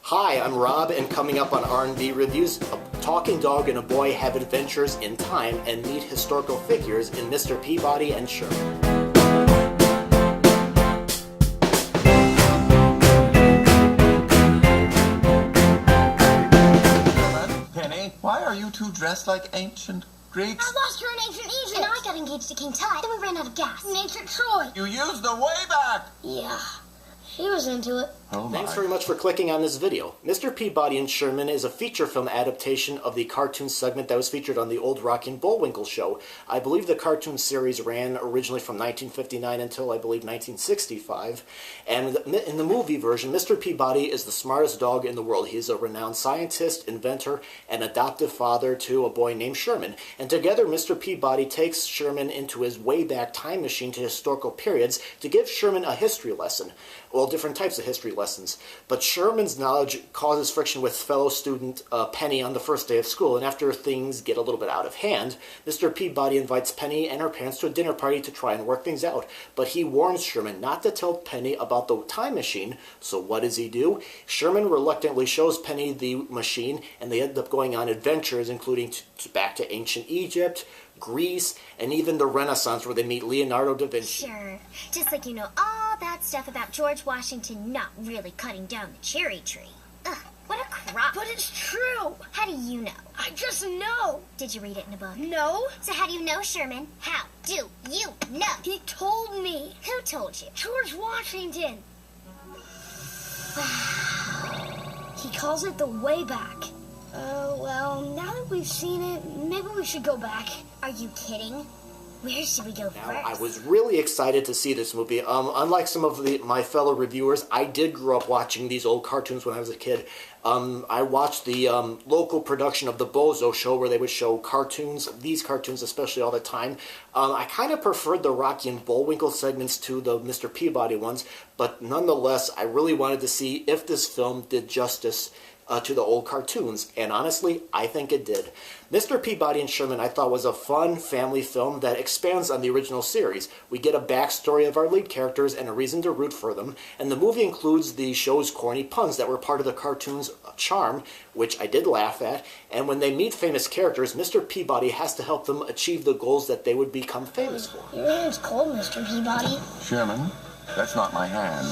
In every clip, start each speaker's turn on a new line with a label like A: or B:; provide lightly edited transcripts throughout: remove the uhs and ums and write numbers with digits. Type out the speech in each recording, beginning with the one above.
A: Hi, I'm Rob, and coming up on R&B Reviews, a talking dog and a boy have adventures in time and meet historical figures in Mr. Peabody and Sherman.
B: Penny, why are you two dressed like ancient Greeks?
C: I lost her in ancient Egypt. And I got engaged to King Ty. Then we ran out of gas. In ancient Troy.
B: You used the way back!
C: Yeah, she was into it.
B: Oh my.
A: Thanks very much for clicking on this video. Mr. Peabody and Sherman is a feature film adaptation of the cartoon segment that was featured on the old Rocky and Bullwinkle Show. I believe the cartoon series ran originally from 1959 until, I believe, 1965. And in the movie version, Mr. Peabody is the smartest dog in the world. He's a renowned scientist, inventor, and adoptive father to a boy named Sherman. And together, Mr. Peabody takes Sherman into his way-back time machine to historical periods to give Sherman a history lesson. Well, different types of history lessons. But Sherman's knowledge causes friction with fellow student Penny on the first day of school, and after things get a little bit out of hand, Mr. Peabody invites Penny and her parents to a dinner party to try and work things out. But he warns Sherman not to tell Penny about the time machine, so what does he do? Sherman reluctantly shows Penny the machine, and they end up going on adventures, including back to ancient Egypt, Greece, and even the Renaissance, where they meet Leonardo da Vinci.
D: Sure, just like you know all that stuff about George Washington not really cutting down the cherry tree. Ugh, what a crop.
C: But it's true.
D: How do you know?
C: I just know.
D: Did you read it in a book?
C: No.
D: So how do you know, Sherman? How do you know?
C: He told me.
D: Who told you?
C: George Washington. He calls it the way back. Well, now that we've seen it, maybe we should go back.
D: Are you kidding? Where should we go
A: Now,
D: first?
A: I was really excited to see this movie. Unlike some of my fellow reviewers, I did grow up watching these old cartoons when I was a kid. I watched the local production of the Bozo Show, where they would show cartoons, these cartoons especially, all the time. I kind of preferred the Rocky and Bullwinkle segments to the Mr. Peabody ones, but nonetheless, I really wanted to see if this film did justice to the old cartoons, and honestly, I think it did. Mr. Peabody and Sherman, I thought, was a fun family film that expands on the original series. We get a backstory of our lead characters and a reason to root for them, and the movie includes the show's corny puns that were part of the cartoon's charm, which I did laugh at, and when they meet famous characters, Mr. Peabody has to help them achieve the goals that they would become famous for.
C: Your hand's cold, Mr. Peabody.
B: Sherman, that's not my hand.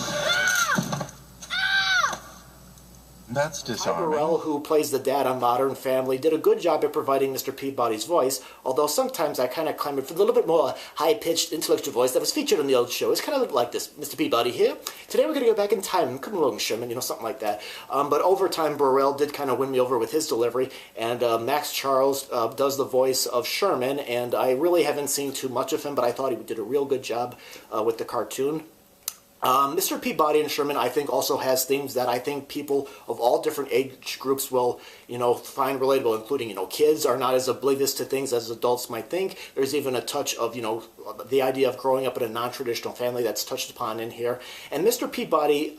B: That's
A: Ty
B: disarming.
A: Burrell, who plays the dad on Modern Family, did a good job at providing Mr. Peabody's voice, although sometimes I kind of clamored for a little bit more high-pitched intellectual voice that was featured on the old show. It's kind of like this. Mr. Peabody here. Today we're going to go back in time. Come along, Sherman, something like that. But over time, Burrell did kind of win me over with his delivery, and Max Charles does the voice of Sherman, and I really haven't seen too much of him, but I thought he did a real good job with the cartoon. Mr. Peabody and Sherman, I think, also has themes that I think people of all different age groups will, find relatable, including, kids are not as oblivious to things as adults might think. There's even a touch of, the idea of growing up in a non-traditional family that's touched upon in here. And Mr. Peabody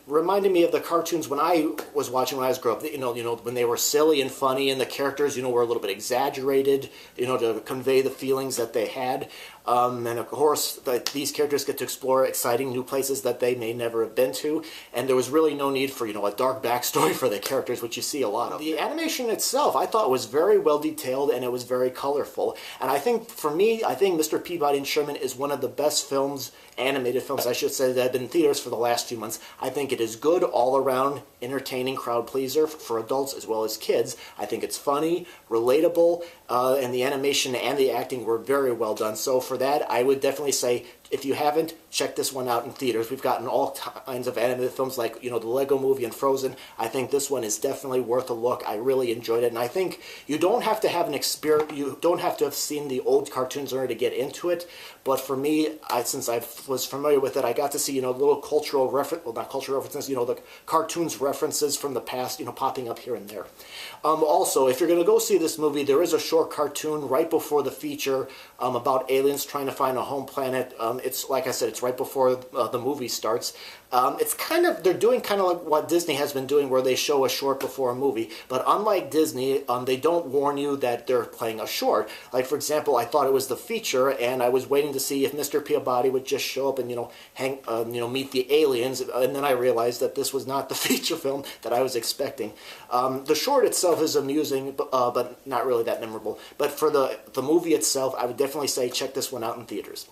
A: reminded me of the cartoons when I was watching when I was growing up. When they were silly and funny, and the characters, were a little bit exaggerated, to convey the feelings that they had. And of course, these characters get to explore exciting new places that they may never have been to. And there was really no need for, a dark backstory for the characters, which you see a lot of. The animation itself, I thought, was very well detailed, and it was very colorful. And I think, for me, Mr. Peabody and Sherman is one of the best films, animated films, I should say, that have been in theaters for the last few months. I think it is good all-around, entertaining crowd pleaser for adults as well as kids. I think it's funny, relatable, and the animation and the acting were very well done. So for that, I would definitely say, if you haven't, check this one out in theaters. We've gotten all kinds of animated films like, the Lego Movie and Frozen. I think this one is definitely worth a look. I really enjoyed it, and I think you don't have to have an experience. You don't have to have seen the old cartoons in order to get into it. But for me, since I was familiar with it, I got to see, little cultural not cultural references, the cartoons references from the past, popping up here and there. Also, if you're going to go see this movie, there is a short cartoon right before the feature about aliens trying to find a home planet It's like I said, it's right before the movie starts. They're doing kind of like what Disney has been doing, where they show a short before a movie. But unlike Disney, they don't warn you that they're playing a short. Like, for example, I thought it was the feature, and I was waiting to see if Mr. Peabody would just show up and meet the aliens, and then I realized that this was not the feature film that I was expecting. The short itself is amusing, but not really that memorable. But for the movie itself, I would definitely say check this one out in theaters.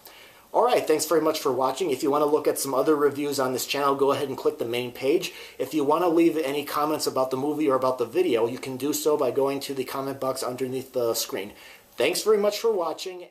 A: Alright, thanks very much for watching. If you want to look at some other reviews on this channel, go ahead and click the main page. If you want to leave any comments about the movie or about the video, you can do so by going to the comment box underneath the screen. Thanks very much for watching.